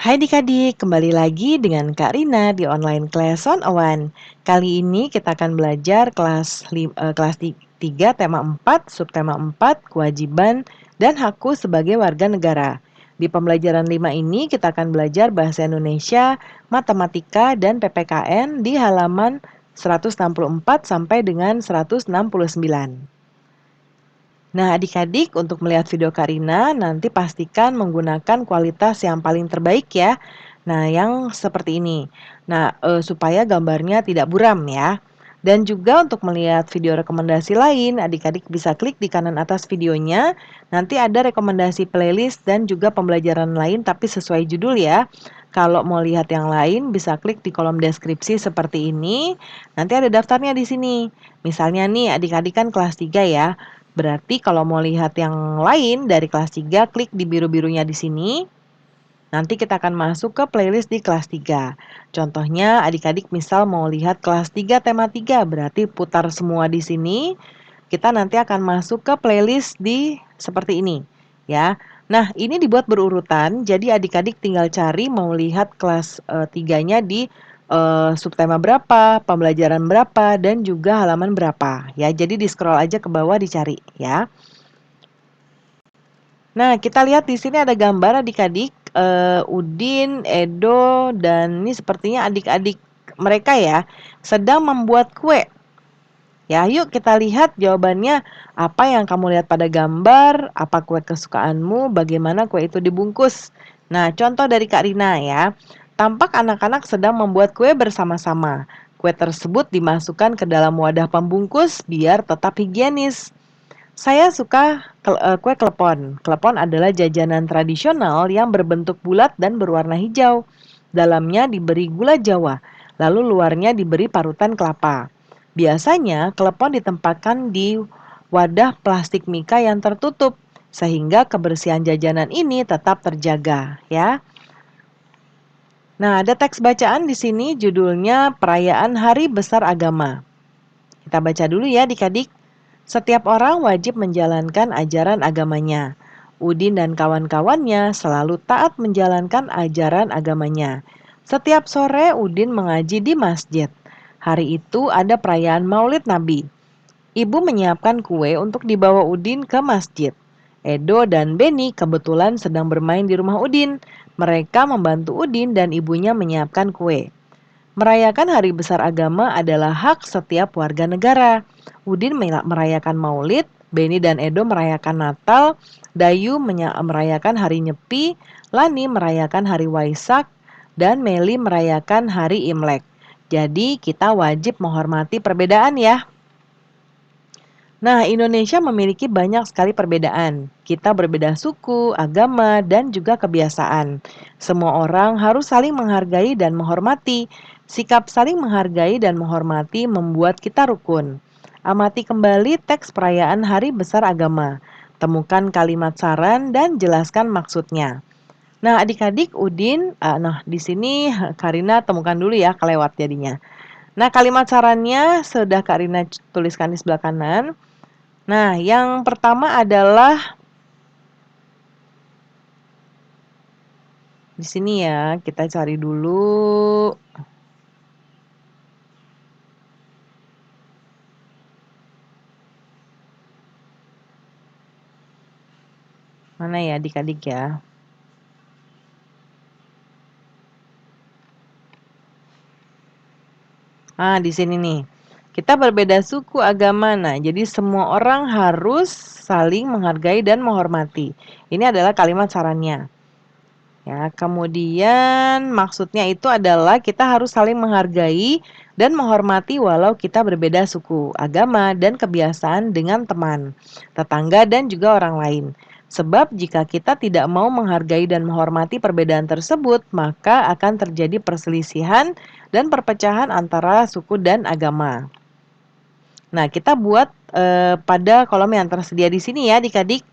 Hai adik-adik, kembali lagi dengan Kak Rina di online class 101. Kali ini kita akan belajar kelas 3 tema 4, subtema 4, kewajiban dan hakku sebagai warga negara. Di pembelajaran 5 ini kita akan belajar bahasa Indonesia, matematika dan PPKN di halaman 164 sampai dengan 169. Nah, adik-adik untuk melihat video Karina nanti pastikan menggunakan kualitas yang paling terbaik ya. Nah, yang seperti ini. Nah, supaya gambarnya tidak buram ya. Dan juga untuk melihat video rekomendasi lain, adik-adik bisa klik di kanan atas videonya. Nanti ada rekomendasi playlist dan juga pembelajaran lain tapi sesuai judul ya. Kalau mau lihat yang lain bisa klik di kolom deskripsi seperti ini. Nanti ada daftarnya di sini. Misalnya nih adik-adik kan kelas 3 ya. Berarti kalau mau lihat yang lain dari kelas 3, klik di biru-birunya di sini. Nanti kita akan masuk ke playlist di kelas 3. Contohnya adik-adik misal mau lihat kelas 3 tema 3, berarti putar semua di sini. Kita nanti akan masuk ke playlist di seperti ini, ya. Nah, ini dibuat berurutan, jadi adik-adik tinggal cari mau lihat kelas 3-nya di subtema berapa, pembelajaran berapa, dan juga halaman berapa, ya. Jadi di-scroll aja ke bawah dicari, ya. Nah, kita lihat di sini ada gambar adik-adik, Udin, Edo, dan ini sepertinya adik-adik mereka ya, sedang membuat kue. Ya, yuk kita lihat jawabannya. Apa yang kamu lihat pada gambar? Apa kue kesukaanmu? Bagaimana kue itu dibungkus? Nah, contoh dari Kak Rina ya. Tampak anak-anak sedang membuat kue bersama-sama. Kue tersebut dimasukkan ke dalam wadah pembungkus biar tetap higienis. Saya suka kue klepon. Klepon adalah jajanan tradisional yang berbentuk bulat dan berwarna hijau. Dalamnya diberi gula Jawa, lalu luarnya diberi parutan kelapa. Biasanya klepon ditempatkan di wadah plastik mika yang tertutup sehingga kebersihan jajanan ini tetap terjaga, ya. Nah, ada teks bacaan di sini judulnya Perayaan Hari Besar Agama. Kita baca dulu ya adik-adik. Setiap orang wajib menjalankan ajaran agamanya. Udin dan kawan-kawannya selalu taat menjalankan ajaran agamanya. Setiap sore Udin mengaji di masjid. Hari itu ada perayaan Maulid Nabi. Ibu menyiapkan kue untuk dibawa Udin ke masjid. Edo dan Beni kebetulan sedang bermain di rumah Udin. Mereka membantu Udin dan ibunya menyiapkan kue. Merayakan hari besar agama adalah hak setiap warga negara. Udin merayakan Maulid, Beni dan Edo merayakan Natal, Dayu merayakan hari Nyepi, Lani merayakan hari Waisak, dan Meli merayakan hari Imlek. Jadi kita wajib menghormati perbedaan ya. Nah, Indonesia memiliki banyak sekali perbedaan. Kita berbeda suku, agama, dan juga kebiasaan. Semua orang harus saling menghargai dan menghormati. Sikap saling menghargai dan menghormati membuat kita rukun. Amati kembali teks perayaan Hari Besar Agama. Temukan kalimat saran dan jelaskan maksudnya. Nah, adik-adik Udin, di sini Karina temukan dulu ya, kelewat jadinya. Nah, kalimat sarannya sudah Karina tuliskan di sebelah kanan. Nah, yang pertama adalah di sini ya, kita cari dulu. Mana ya adik-adik ya? Di sini nih. Kita berbeda suku, agama. Nah, jadi semua orang harus saling menghargai dan menghormati. Ini adalah kalimat sarannya. Ya, kemudian maksudnya itu adalah kita harus saling menghargai dan menghormati walau kita berbeda suku, agama, dan kebiasaan dengan teman, tetangga, dan juga orang lain. Sebab jika kita tidak mau menghargai dan menghormati perbedaan tersebut, maka akan terjadi perselisihan dan perpecahan antara suku dan agama. Nah, kita buat pada kolom yang tersedia di sini ya adik-adik.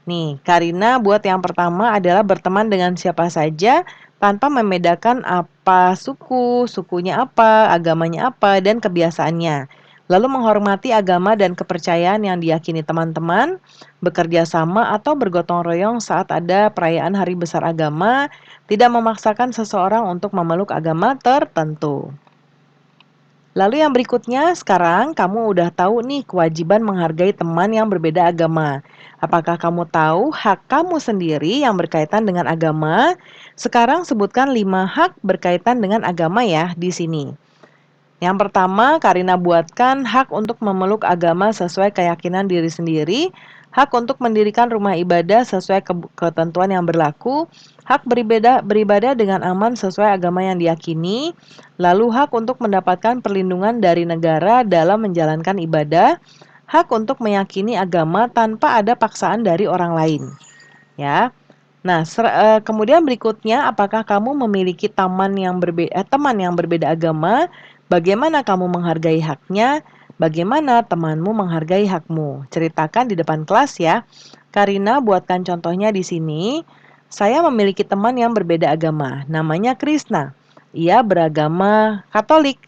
Nih, Karina buat yang pertama adalah berteman dengan siapa saja tanpa membedakan apa suku, sukunya apa, agamanya apa, dan kebiasaannya. Lalu menghormati agama dan kepercayaan yang diyakini teman-teman, bekerja sama atau bergotong royong saat ada perayaan hari besar agama, tidak memaksakan seseorang untuk memeluk agama tertentu. Lalu yang berikutnya, sekarang kamu udah tahu nih kewajiban menghargai teman yang berbeda agama. Apakah kamu tahu hak kamu sendiri yang berkaitan dengan agama? Sekarang sebutkan 5 hak berkaitan dengan agama ya di sini. Yang pertama, Karina buatkan hak untuk memeluk agama sesuai keyakinan diri sendiri, hak untuk mendirikan rumah ibadah sesuai ketentuan yang berlaku, hak beribadah dengan aman sesuai agama yang diyakini, lalu hak untuk mendapatkan perlindungan dari negara dalam menjalankan ibadah, hak untuk meyakini agama tanpa ada paksaan dari orang lain. Ya. Nah, kemudian berikutnya, apakah kamu memiliki teman yang berbeda agama? Bagaimana kamu menghargai haknya? Bagaimana temanmu menghargai hakmu? Ceritakan di depan kelas ya. Karina buatkan contohnya di sini. Saya memiliki teman yang berbeda agama, namanya Krishna. Ia beragama Katolik.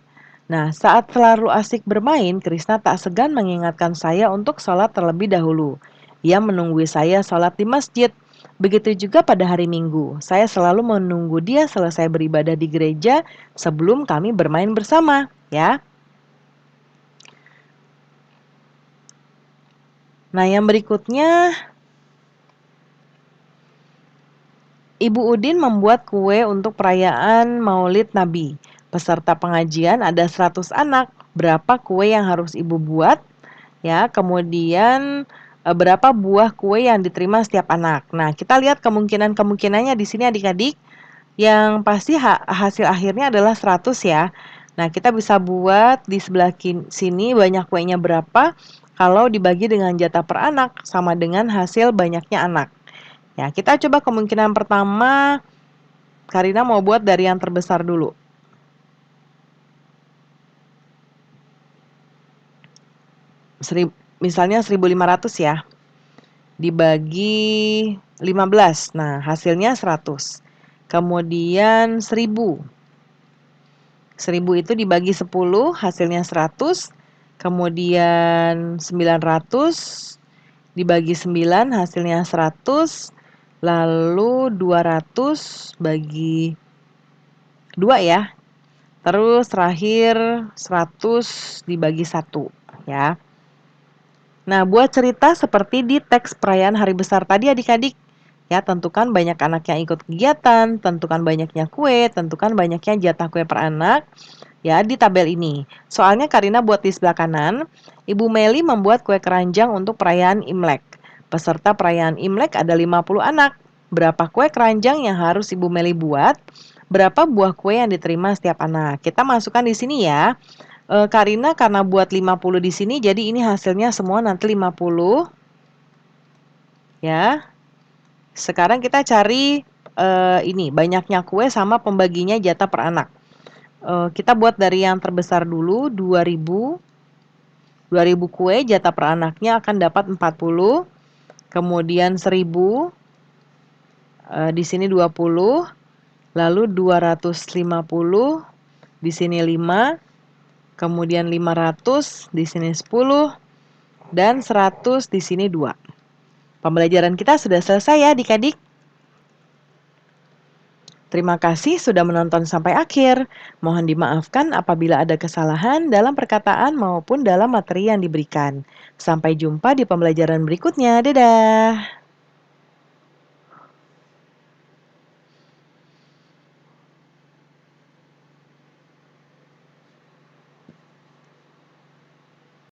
Nah, saat selalu asik bermain, Krishna tak segan mengingatkan saya untuk sholat terlebih dahulu. Ia menunggu saya sholat di masjid. Begitu juga pada hari Minggu, saya selalu menunggu dia selesai beribadah di gereja sebelum kami bermain bersama, ya. Nah, yang berikutnya, Ibu Udin membuat kue untuk perayaan Maulid Nabi. Peserta pengajian ada 100 anak. Berapa kue yang harus Ibu buat? Ya, kemudian berapa buah kue yang diterima setiap anak. Nah, kita lihat kemungkinannya di sini adik-adik. Yang pasti hasil akhirnya adalah 100 ya. Nah, kita bisa buat di sebelah sini banyak kuenya berapa. Kalau dibagi dengan jatah per anak sama dengan hasil banyaknya anak. Ya, kita coba kemungkinan pertama. Karina mau buat dari yang terbesar dulu. Misalnya 1.500 ya. Dibagi 15. Nah, hasilnya 100. Kemudian 1.000. 1.000 itu dibagi 10, hasilnya 100. Kemudian 900 dibagi 9, hasilnya 100. Lalu 200 bagi 2 ya. Terus terakhir 100 dibagi 1 ya. Nah, buat cerita seperti di teks perayaan hari besar tadi adik-adik. Ya, tentukan banyak anak yang ikut kegiatan, tentukan banyaknya kue, tentukan banyaknya jatah kue per anak. Ya, di tabel ini. Soalnya Karina buat di sebelah kanan, Ibu Meli membuat kue keranjang untuk perayaan Imlek. Peserta perayaan Imlek ada 50 anak. Berapa kue keranjang yang harus Ibu Meli buat? Berapa buah kue yang diterima setiap anak? Kita masukkan di sini ya. Karina karena buat 50 di sini, jadi ini hasilnya semua nanti 50. Ya. Sekarang kita cari ini, banyaknya kue sama pembaginya jatah per anak. Kita buat dari yang terbesar dulu, 2.000. 2.000 kue jatah per anaknya akan dapat 40. Kemudian 1.000, di sini 20. Lalu 250, di sini 5. Kemudian 500, di sini 10. Dan 100, di sini 2. Pembelajaran kita sudah selesai ya adik-adik. Terima kasih sudah menonton sampai akhir. Mohon dimaafkan apabila ada kesalahan dalam perkataan maupun dalam materi yang diberikan. Sampai jumpa di pembelajaran berikutnya. Dadah.